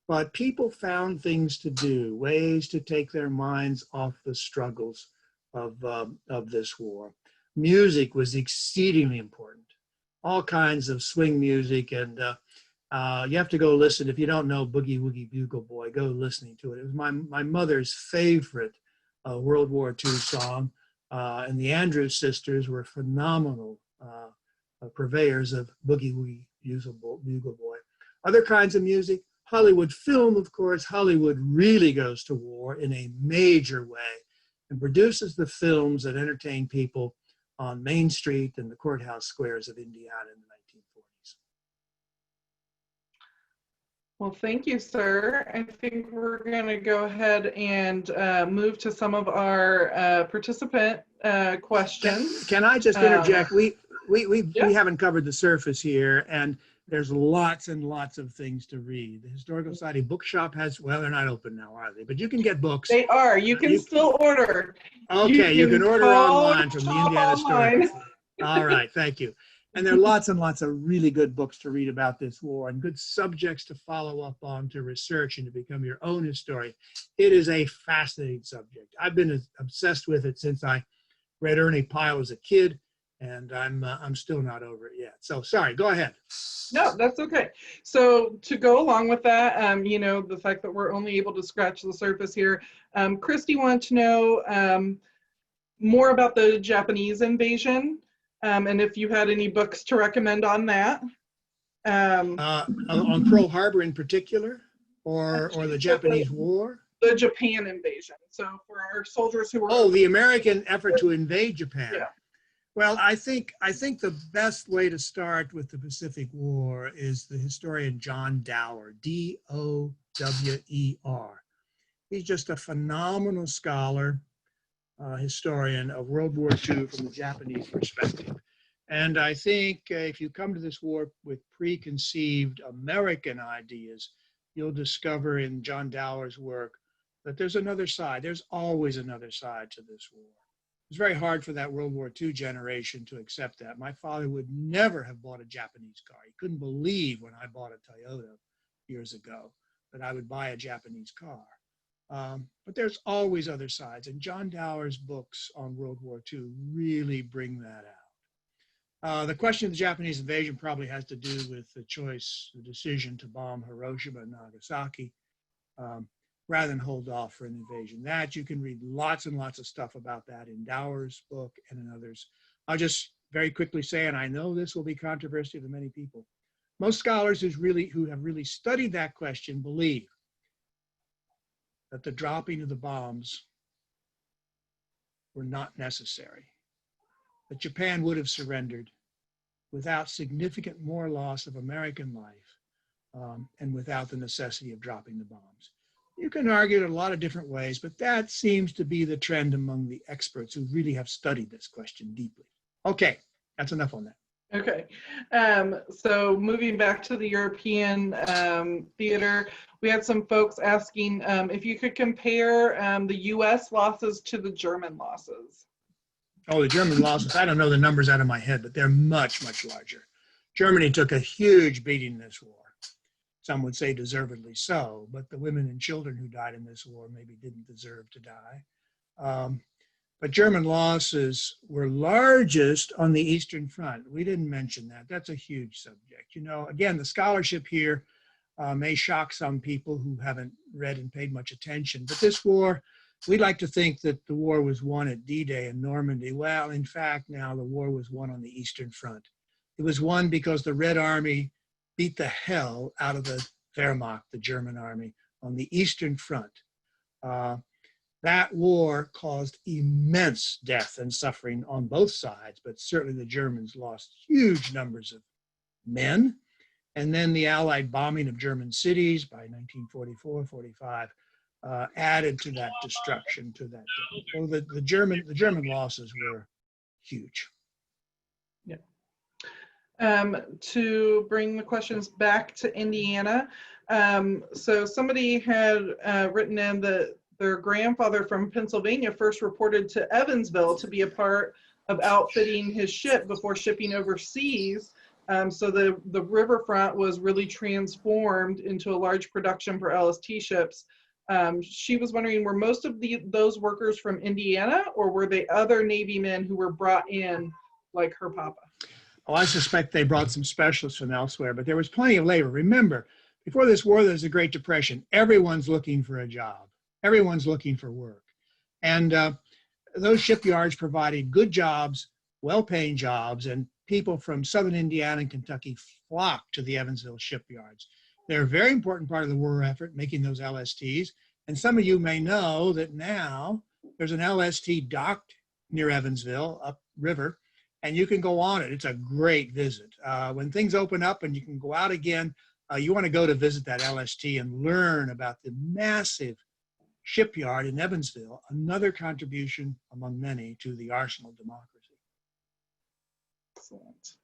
But people found things to do, ways to take their minds off the struggles of this war. Music was exceedingly important. All kinds of swing music, and you have to go listen. If you don't know Boogie Woogie Bugle Boy, go listening to it. It was my mother's favorite World War II song. And the Andrews sisters were phenomenal purveyors of Boogie Woogie Bugle Boy. Other kinds of music, Hollywood film, of course. Hollywood really goes to war in a major way and produces the films that entertain people on Main Street and the courthouse squares of Indiana in the 1940s. Well, thank you, sir. I think we're going to go ahead and move to some of our participant questions. Can I just interject? We Yeah. haven't covered the surface here, and there's lots and lots of things to read. The Historical Society Bookshop has, well, they're not open now, are they? But you can get books. They are. You can still order. Okay, you can order call online from the Indiana Historical Society. All right, thank you. And there are lots and lots of really good books to read about this war and good subjects to follow up on, to research and to become your own historian. It is a fascinating subject. I've been obsessed with it since I read Ernie Pyle as a kid, and I'm still not over it yet. So sorry, go ahead. No, that's okay. So to go along with that, the fact that we're only able to scratch the surface here, Christy wanted to know more about the Japanese invasion, and if you had any books to recommend on that. On Pearl Harbor in particular, or the Japanese War? The Japan invasion. So for our soldiers who were... Oh, the American effort to invade Japan. Yeah. Well, I think the best way to start with the Pacific War is the historian John Dower, Dower. He's just a phenomenal scholar, historian of World War II from the Japanese perspective. And I think if you come to this war with preconceived American ideas, you'll discover in John Dower's work that there's another side. There's always another side to this war. It was very hard for that World War II generation to accept that. My father would never have bought a Japanese car. He couldn't believe when I bought a Toyota years ago that I would buy a Japanese car. But there's always other sides. And John Dower's books on World War II really bring that out. The question of the Japanese invasion probably has to do with the decision to bomb Hiroshima and Nagasaki. Rather than hold off for an invasion. That you can read lots and lots of stuff about that in Dower's book and in others. I'll just very quickly say, and I know this will be controversial to many people, most scholars who have really studied that question believe that the dropping of the bombs were not necessary, that Japan would have surrendered without significant more loss of American life, and without the necessity of dropping the bombs. You can argue it a lot of different ways, but that seems to be the trend among the experts who really have studied this question deeply. Okay, that's enough on that. Okay, so moving back to the European theater, we had some folks asking if you could compare the US losses to the German losses. Oh, the German losses, I don't know the numbers out of my head, but they're much, much larger. Germany took a huge beating in this war. Some would say deservedly so, but the women and children who died in this war maybe didn't deserve to die. But German losses were largest on the Eastern Front. We didn't mention that. That's a huge subject. You know, again, the scholarship here may shock some people who haven't read and paid much attention, but this war, we like to think that the war was won at D-Day in Normandy. Well, in fact, now the war was won on the Eastern Front. It was won because the Red Army beat the hell out of the Wehrmacht, the German army, on the Eastern Front. That war caused immense death and suffering on both sides, but certainly the Germans lost huge numbers of men. And then the Allied bombing of German cities by 1944-45 added to that destruction, to that death. So the German losses were huge. To bring the questions back to Indiana, so somebody had written in that their grandfather from Pennsylvania first reported to Evansville to be a part of outfitting his ship before shipping overseas. So the riverfront was really transformed into a large production for LST ships. She was wondering, were most of those workers from Indiana, or were they other Navy men who were brought in like her papa? Oh, I suspect they brought some specialists from elsewhere, but there was plenty of labor. Remember, before this war, there was the Great Depression. Everyone's looking for a job. Everyone's looking for work. And those shipyards provided good jobs, well-paying jobs, and people from southern Indiana and Kentucky flocked to the Evansville shipyards. They're a very important part of the war effort, making those LSTs. And some of you may know that now there's an LST docked near Evansville, upriver, and you can go on it. It's a great visit. When things open up and you can go out again, you want to go to visit that LST and learn about the massive shipyard in Evansville, another contribution among many to the arsenal democracy. Excellent.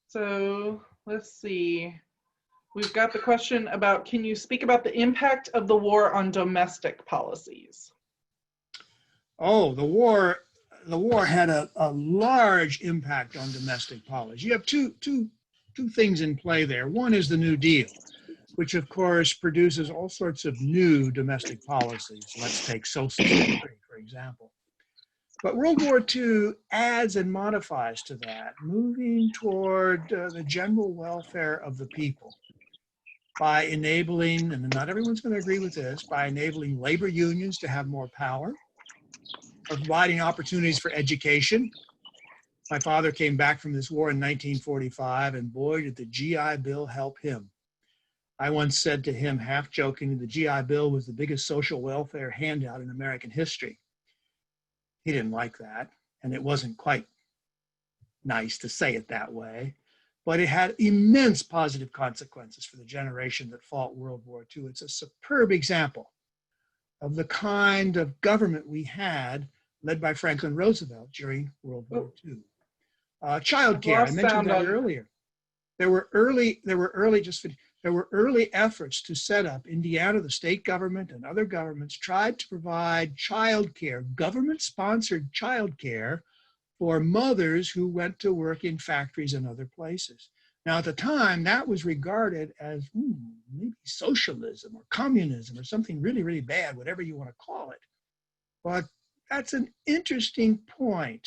So let's see. We've got the question about, can you speak about the impact of the war on domestic policies? Oh, the war had a large impact on domestic policy. You have two things in play there. One is the New Deal, which of course produces all sorts of new domestic policies. Let's take Social Security, for example. But World War II adds and modifies to that, moving toward the general welfare of the people by enabling, and not everyone's going to agree with this, by enabling labor unions to have more power, providing opportunities for education. My father came back from this war in 1945, and boy, did the GI Bill help him. I once said to him, half joking, the GI Bill was the biggest social welfare handout in American history. He didn't like that, and it wasn't quite nice to say it that way, but it had immense positive consequences for the generation that fought World War II. It's a superb example of the kind of government we had led by Franklin Roosevelt during World War II. Child care, I mentioned that earlier. There were early efforts to set up. Indiana, the state government and other governments tried to provide child care, government-sponsored child care for mothers who went to work in factories and other places. Now, at the time, that was regarded as maybe socialism or communism or something really, really bad, whatever you want to call it. But that's an interesting point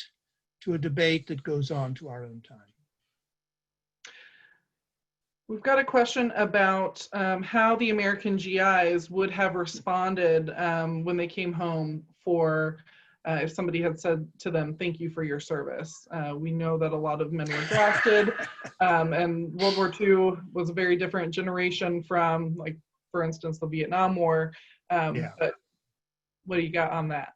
to a debate that goes on to our own time. We've got a question about how the American GIs would have responded when they came home for, if somebody had said to them, "Thank you for your service." We know that a lot of men were drafted, and World War II was a very different generation from, like, for instance, the Vietnam War. But what do you got on that?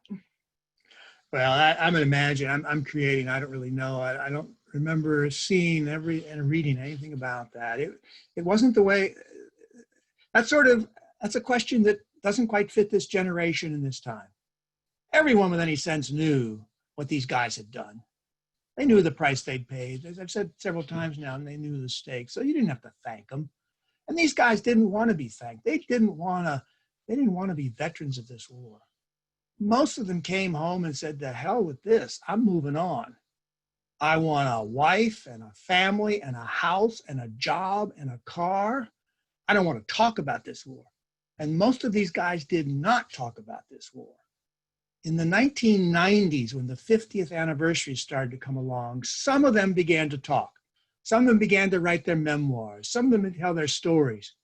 Well, I'm going to imagine. I'm creating. I don't really know. I don't remember seeing and reading anything about that. It wasn't the way. That's a question that doesn't quite fit this generation and this time. Everyone with any sense knew what these guys had done. They knew the price they'd paid. As I've said several times now, and they knew the stakes. So you didn't have to thank them. And these guys didn't want to be thanked. They didn't want to be veterans of this war. Most of them came home and said, "To hell with this. I'm moving on. I want a wife and a family and a house and a job and a car. I don't want to talk about this war." And most of these guys did not talk about this war. In the 1990s, when the 50th anniversary started to come along, some of them began to talk. Some of them began to write their memoirs. Some of them tell their stories.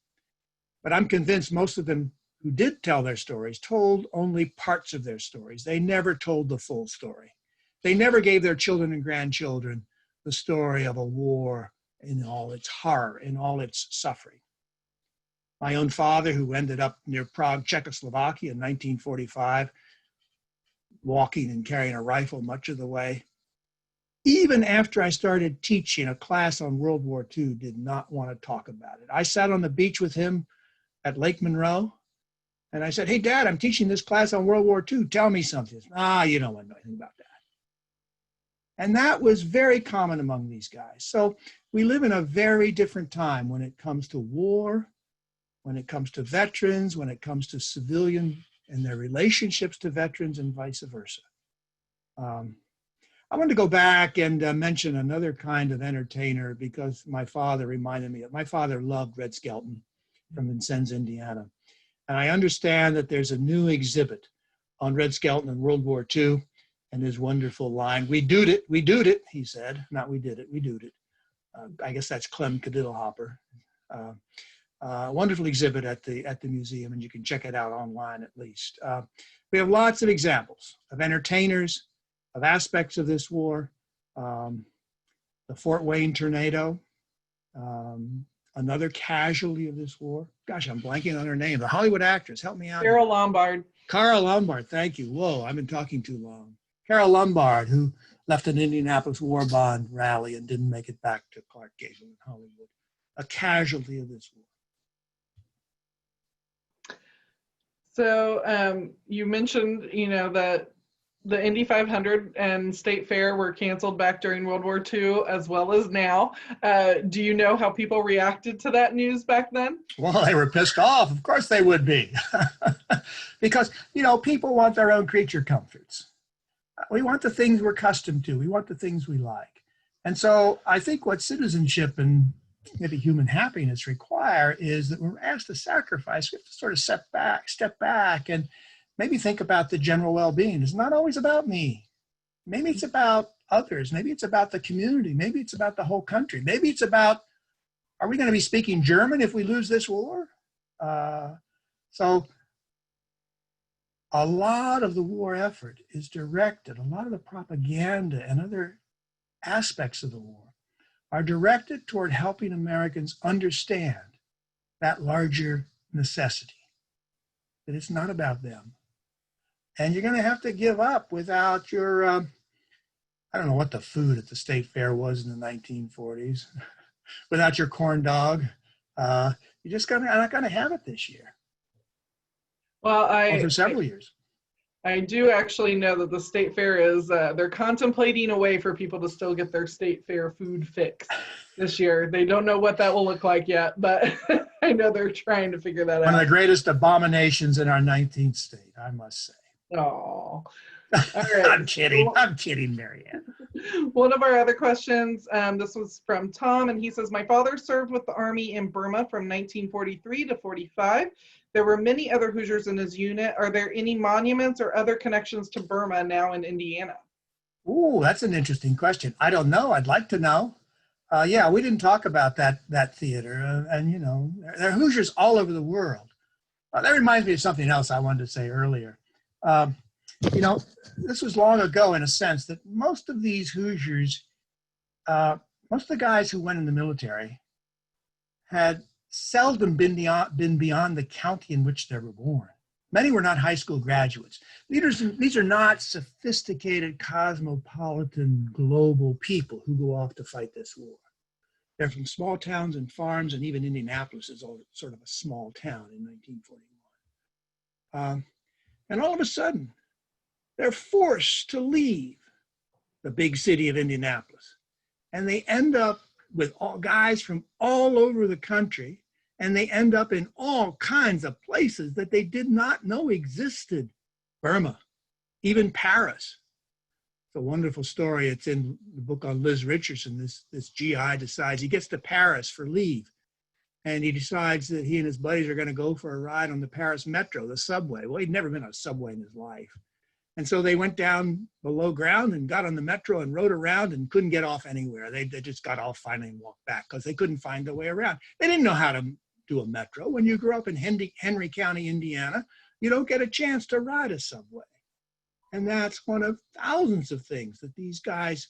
But I'm convinced most of them who did tell their stories told only parts of their stories. They never told the full story. They never gave their children and grandchildren the story of a war in all its horror, in all its suffering. My own father, who ended up near Prague, Czechoslovakia in 1945, walking and carrying a rifle much of the way, even after I started teaching a class on World War II, did not want to talk about it. I sat on the beach with him at Lake Monroe, and I said, "Hey, Dad, I'm teaching this class on World War II. Tell me something." You don't want to know anything about that. And that was very common among these guys. So we live in a very different time when it comes to war, when it comes to veterans, when it comes to civilian and their relationships to veterans, and vice versa. I want to go back and mention another kind of entertainer, because my father reminded me of, my father loved Red Skelton from Vincennes, Indiana. And I understand that there's a new exhibit on Red Skelton in World War II and his wonderful line, "We doed it," he said. Not "we did it, we doed it." I guess that's Clem Caddiddlehopper. Wonderful exhibit at the museum, and you can check it out online at least. We have lots of examples of entertainers, of aspects of this war. The Fort Wayne tornado, another casualty of this war. Gosh, I'm blanking on her name. The Hollywood actress, help me out. Carole Lombard. Carole Lombard, thank you. Whoa, I've been talking too long. Carole Lombard, who left an Indianapolis War Bond rally and didn't make it back to Clark Gable in Hollywood. A casualty of this war. So you mentioned, that the Indy 500 and State Fair were canceled back during World War II as well as now. Do you know how people reacted to that news back then? Well, they were pissed off. Of course they would be. Because, people want their own creature comforts. We want the things we're accustomed to. We want the things we like. And so I think what citizenship and maybe human happiness require is that we're asked to sacrifice. We have to sort of step back and maybe think about the general well-being. It's not always about me. Maybe it's about others. Maybe it's about the community. Maybe it's about the whole country. Maybe it's about, are we going to be speaking German if we lose this war? So a lot of the war effort is directed, a lot of the propaganda and other aspects of the war are directed toward helping Americans understand that larger necessity, that it's not about them. And you're going to have to give up without your, I don't know what the food at the State Fair was in the 1940s, without your corn dog. You're just not going to have it this year. Well, for several years. I do actually know that the State Fair is, they're contemplating a way for people to still get their State Fair food fix this year. They don't know what that will look like yet, but I know they're trying to figure that out. One of the greatest abominations in our 19th state, I must say. Oh, all right. I'm kidding, Marianne. One of our other questions, this was from Tom, and he says, "My father served with the Army in Burma from 1943 to 45. There were many other Hoosiers in his unit. Are there any monuments or other connections to Burma now in Indiana?" Ooh, that's an interesting question. I don't know. I'd like to know. Yeah, we didn't talk about that theater. There are Hoosiers all over the world. That reminds me of something else I wanted to say earlier. This was long ago in a sense that most of these Hoosiers, most of the guys who went in the military had seldom been beyond the county in which they were born. Many were not high school graduates. These are not sophisticated, cosmopolitan, global people who go off to fight this war. They're from small towns and farms, and even Indianapolis is sort of a small town in 1941. And all of a sudden, they're forced to leave the big city of Indianapolis. And they end up with all guys from all over the country, and they end up in all kinds of places that they did not know existed. Burma, even Paris. It's a wonderful story. It's in the book on Liz Richardson. This GI decides he gets to Paris for leave. And he decides that he and his buddies are going to go for a ride on the Paris metro, the subway. Well, he'd never been on a subway in his life. And so they went down below ground and got on the metro and rode around and couldn't get off anywhere. They just got off finally and walked back because they couldn't find their way around. They didn't know how to do a metro. When you grew up in Henry County, Indiana, you don't get a chance to ride a subway. And that's one of thousands of things that these guys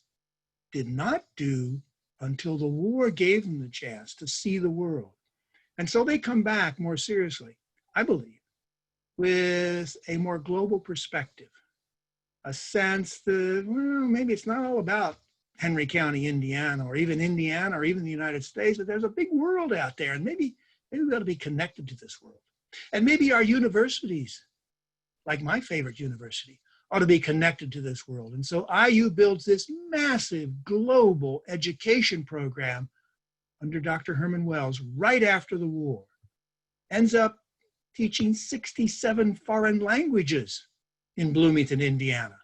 did not do until the war gave them the chance to see the world. And so they come back more seriously, I believe, with a more global perspective, a sense that, well, maybe it's not all about Henry County, Indiana, or even the United States, but there's a big world out there, and maybe we ought to be connected to this world. And maybe our universities, like my favorite university, ought to be connected to this world. And so IU builds this massive global education program under Dr. Herman Wells right after the war. Ends up teaching 67 foreign languages in Bloomington, Indiana.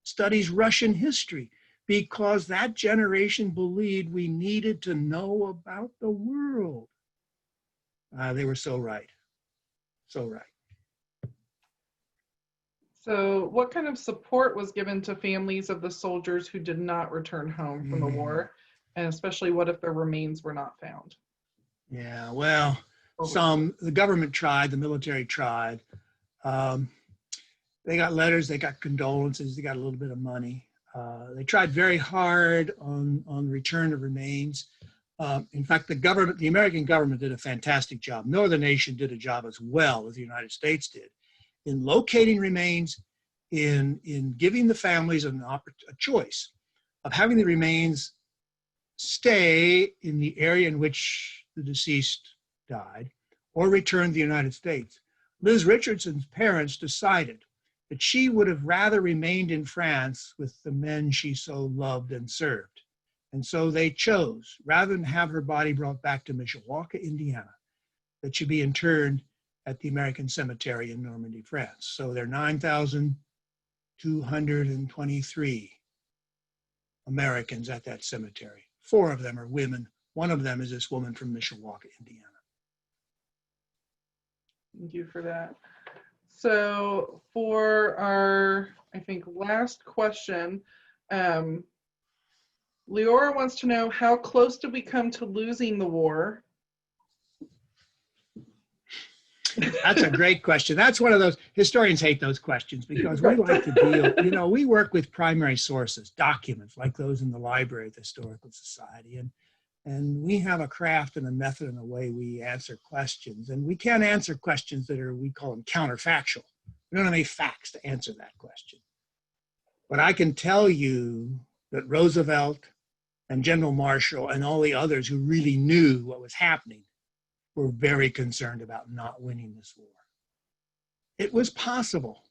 Studies Russian history because that generation believed we needed to know about the world. They were so right. So right. So what kind of support was given to families of the soldiers who did not return home from the war? And especially what if their remains were not found? Yeah, well, the government tried, the military tried. They got letters, they got condolences, they got a little bit of money. They tried very hard on return of remains. In fact, the American government did a fantastic job. No other nation did a job as well as the United States did in locating remains, in giving the families a choice of having the remains stay in the area in which the deceased died or return to the United States. Liz Richardson's parents decided that she would have rather remained in France with the men she so loved and served. And so they chose, rather than have her body brought back to Mishawaka, Indiana, that she be interred at the American Cemetery in Normandy, France. So there are 9,223 Americans at that cemetery. 4 of them are women. 1 of them is this woman from Mishawaka, Indiana. Thank you for that. So for our, I think, last question, Leora wants to know, how close did we come to losing the war? That's a great question. That's one of those, historians hate those questions because we like to deal, we work with primary sources, documents like those in the library of the Historical Society. And we have a craft and a method and a way we answer questions. And we can't answer questions that we call them counterfactual. We don't have any facts to answer that question. But I can tell you that Roosevelt and General Marshall and all the others who really knew what was happening were very concerned about not winning this war. It was possible.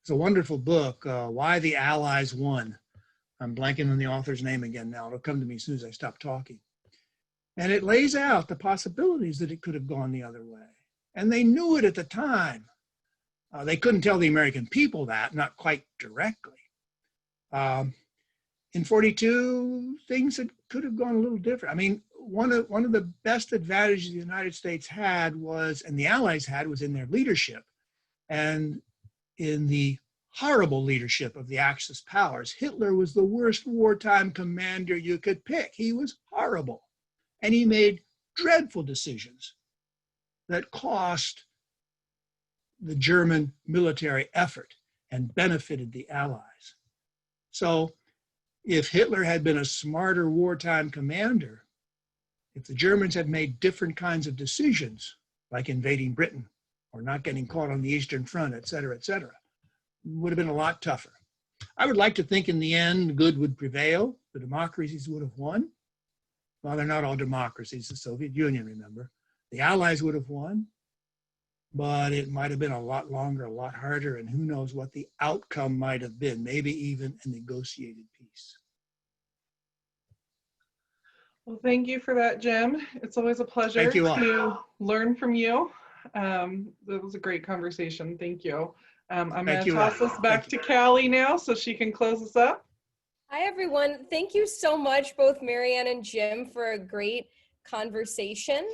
It's a wonderful book, Why the Allies Won. I'm blanking on the author's name again now. It'll come to me as soon as I stop talking. And it lays out the possibilities that it could have gone the other way. And they knew it at the time. They couldn't tell the American people that, not quite directly. In 42, things could have gone a little different. I mean, one of the best advantages the United States had was, and the Allies had, was in their leadership and in the horrible leadership of the Axis powers. Hitler was the worst wartime commander you could pick. He was horrible. And he made dreadful decisions that cost the German military effort and benefited the Allies. So if Hitler had been a smarter wartime commander, if the Germans had made different kinds of decisions, like invading Britain or not getting caught on the Eastern Front, et cetera, would have been a lot tougher. I would like to think in the end, good would prevail. The democracies would have won. Well, they're not all democracies, the Soviet Union, remember. The Allies would have won, but it might have been a lot longer, a lot harder, and who knows what the outcome might have been, maybe even a negotiated peace. Well, thank you for that, Jim. It's always a pleasure to learn from you. That was a great conversation. Thank you. I'm going to toss this back to Callie now so she can close us up. Hi, everyone. Thank you so much, both Marianne and Jim, for a great conversation.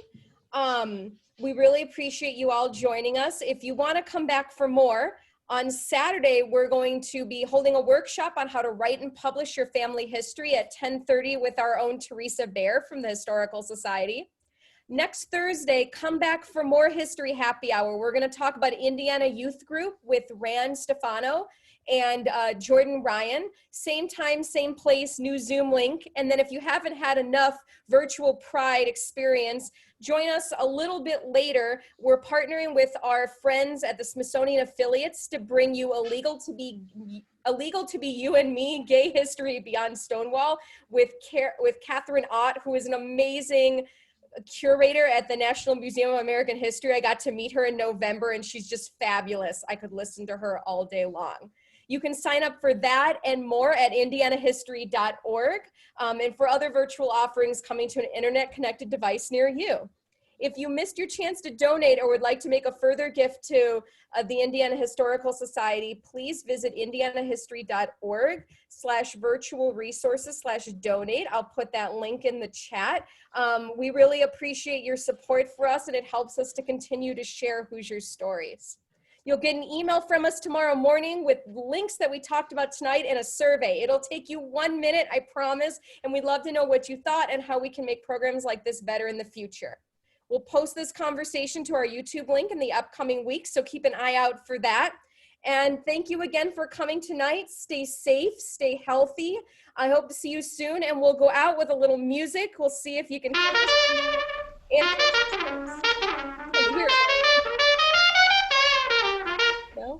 We really appreciate you all joining us. If you want to come back for more, on Saturday, we're going to be holding a workshop on how to write and publish your family history at 10:30 with our own Teresa Bear from the Historical Society. Next Thursday, come back for more History Happy Hour. We're going to talk about Indiana Youth Group with Rand Stefano and Jordan Ryan. Same time, same place, new Zoom link. And then if you haven't had enough virtual Pride experience, join us a little bit later. We're partnering with our friends at the Smithsonian Affiliates to bring you Illegal to Be You and Me, Gay History Beyond Stonewall with Catherine Ott, who is an amazing curator at the National Museum of American History. I got to meet her in November and she's just fabulous. I could listen to her all day long. You can sign up for that and more at indianahistory.org and for other virtual offerings coming to an internet-connected device near you. If you missed your chance to donate or would like to make a further gift to the Indiana Historical Society, please visit indianahistory.org/virtual-resources/donate. I'll put that link in the chat. We really appreciate your support for us, and it helps us to continue to share Hoosier stories. You'll get an email from us tomorrow morning with links that we talked about tonight and a survey. It'll take you 1 minute, I promise, and we'd love to know what you thought and how we can make programs like this better in the future. We'll post this conversation to our YouTube link in the upcoming weeks, so keep an eye out for that. And thank you again for coming tonight. Stay safe, stay healthy. I hope to see you soon, and we'll go out with a little music. We'll see if you can hear it. No?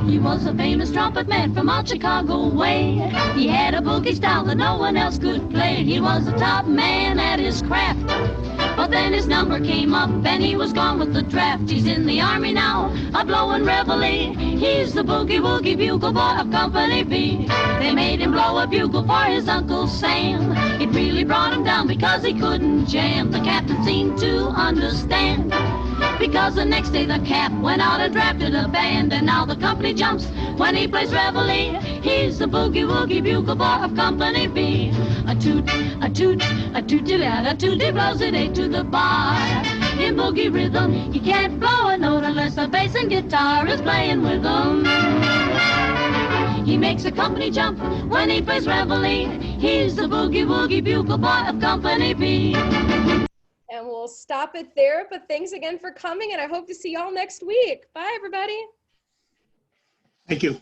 He was a famous trumpet man from out Chicago way. He had a boogie style that no one else could play. He was the top man at his craft. But then his number came up and he was gone with the draft. He's in the army now, a blowin' reveille. He's the boogie-woogie bugle boy of Company B. They made him blow a bugle for his Uncle Sam. It really brought him down because he couldn't jam. The captain seemed to understand, because the next day the cap went out and drafted a band. And now the company jumps when he plays reveille. He's the boogie-woogie bugle boy of Company B. A toot, a toot, a toot-a-toot, a toot, he blows it eight to the bar. In boogie rhythm, he can't blow a note unless the bass and guitar is playing with him. He makes a company jump when he plays reveille. He's the boogie-woogie bugle boy of Company B. And we'll stop it there, but thanks again for coming, and I hope to see y'all next week. Bye, everybody. Thank you.